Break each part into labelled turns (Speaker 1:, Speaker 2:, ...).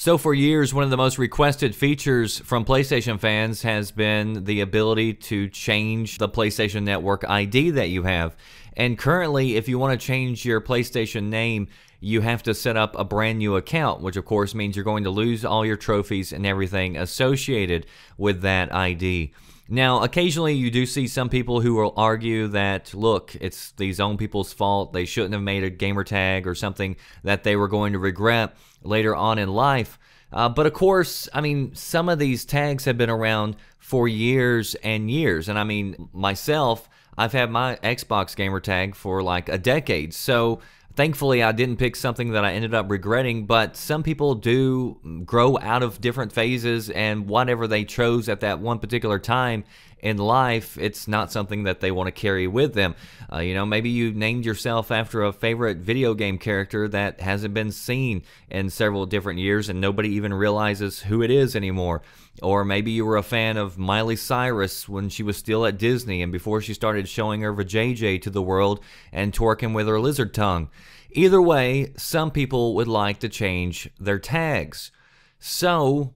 Speaker 1: So for years, one of the most requested features from PlayStation fans has been the ability to change the PlayStation Network ID that you have. And currently, if you want to change your PlayStation name, you have to set up a brand new account, which of course means you're going to lose all your trophies and everything associated with that ID. Now, occasionally you do see some people who will argue that, look, it's these own people's fault. They shouldn't have made a gamer tag or something that they were going to regret later on in life. But of course, I mean, some of these tags have been around for years and years. And I mean, myself, I've had my Xbox gamer tag for like a decade. So thankfully, I didn't pick something that I ended up regretting, but some people do grow out of different phases, and whatever they chose at that one particular time in life, it's not something that they want to carry with them. You know, maybe you named yourself after a favorite video game character that hasn't been seen in several different years and nobody even realizes who it is anymore. Or maybe you were a fan of Miley Cyrus when she was still at Disney and before she started showing her vajayjay to the world and twerking with her lizard tongue. Either way, some people would like to change their tags. So,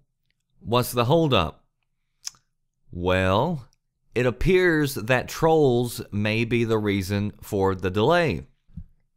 Speaker 1: what's the holdup? Well, it appears that trolls may be the reason for the delay.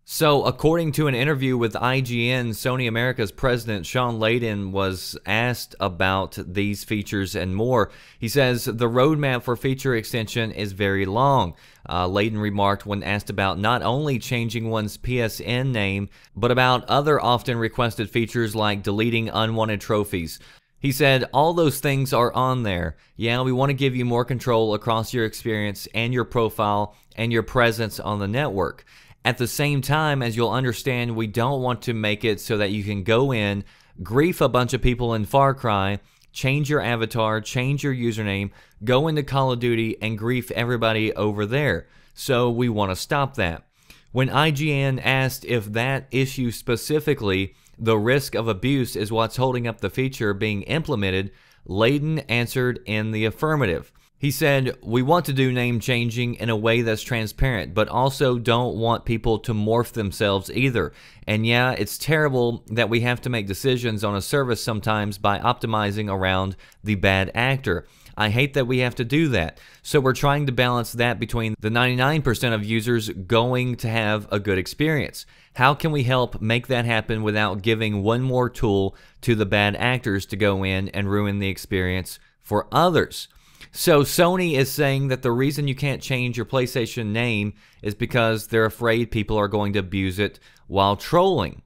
Speaker 1: So, according to an interview with IGN, Sony America's president Sean Layden was asked about these features and more. He says the roadmap for feature extension is very long. Layden remarked when asked about not only changing one's PSN name, but about other often requested features like deleting unwanted trophies. He said, all those things are on there. Yeah, we want to give you more control across your experience and your profile and your presence on the network. At the same time, as you'll understand, we don't want to make it so that you can go in, grief a bunch of people in Far Cry, change your avatar, change your username, go into Call of Duty, and grief everybody over there. So we want to stop that. When IGN asked if that issue specifically, the risk of abuse, is what's holding up the feature being implemented, Layden answered in the affirmative. He said, we want to do name changing in a way that's transparent, but also don't want people to morph themselves either. And yeah, it's terrible that we have to make decisions on a service sometimes by optimizing around the bad actor. I hate that we have to do that. So we're trying to balance that between the 99% of users going to have a good experience. How can we help make that happen without giving one more tool to the bad actors to go in and ruin the experience for others? So Sony is saying that the reason you can't change your PlayStation name is because they're afraid people are going to abuse it while trolling.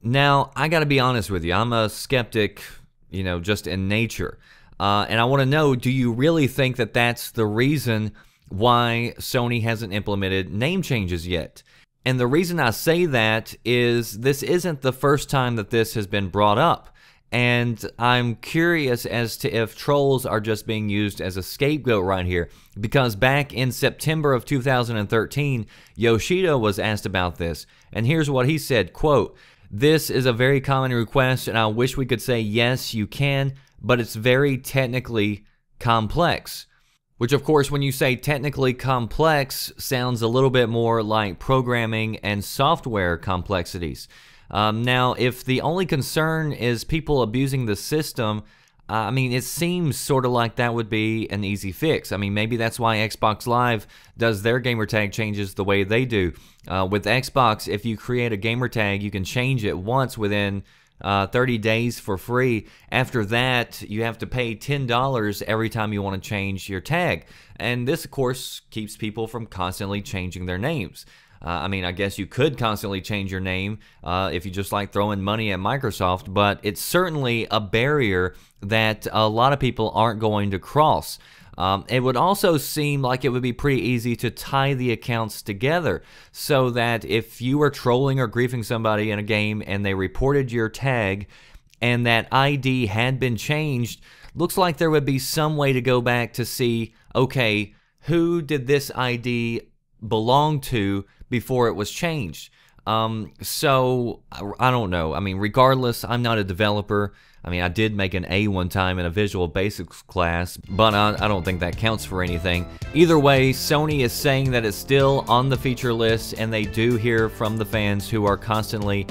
Speaker 1: Now, I gotta be honest with you, I'm a skeptic, you know, just in nature. And I want to know, do you really think that that's the reason why Sony hasn't implemented name changes yet? And the reason I say that is this isn't the first time that this has been brought up. And I'm curious as to if trolls are just being used as a scapegoat right here. Because back in September of 2013, Yoshida was asked about this. And here's what he said, quote, "This is a very common request and I wish we could say yes, you can, but it's very technically complex." Which, of course, when you say technically complex, sounds a little bit more like programming and software complexities. Now, if the only concern is people abusing the system, I mean, it seems sort of like that would be an easy fix. I mean, maybe that's why Xbox Live does their gamertag changes the way they do. With Xbox, if you create a gamertag, you can change it once within 30 days for free. After that, you have to pay $10 every time you want to change your tag. And this, of course, keeps people from constantly changing their names. I mean, I guess you could constantly change your name if you just like throwing money at Microsoft, but it's certainly a barrier that a lot of people aren't going to cross. It would also seem like it would be pretty easy to tie the accounts together so that if you were trolling or griefing somebody in a game and they reported your tag and that ID had been changed, looks like there would be some way to go back to see, okay, who did this ID belong to before it was changed? So I don't know. I mean, regardless, I'm not a developer. I mean, I did make an A one time in a Visual Basics class, but I don't think that counts for anything. Either way, Sony is saying that it's still on the feature list, and they do hear from the fans who are constantly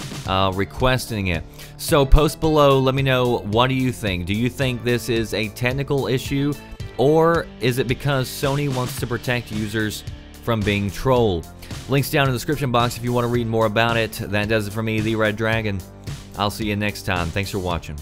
Speaker 1: requesting it. So post below, let me know, what do you think? Do you think this is a technical issue, or is it because Sony wants to protect users from being trolled? Links down in the description box if you want to read more about it. That does it for me, The Red Dragon. I'll see you next time. Thanks for watching.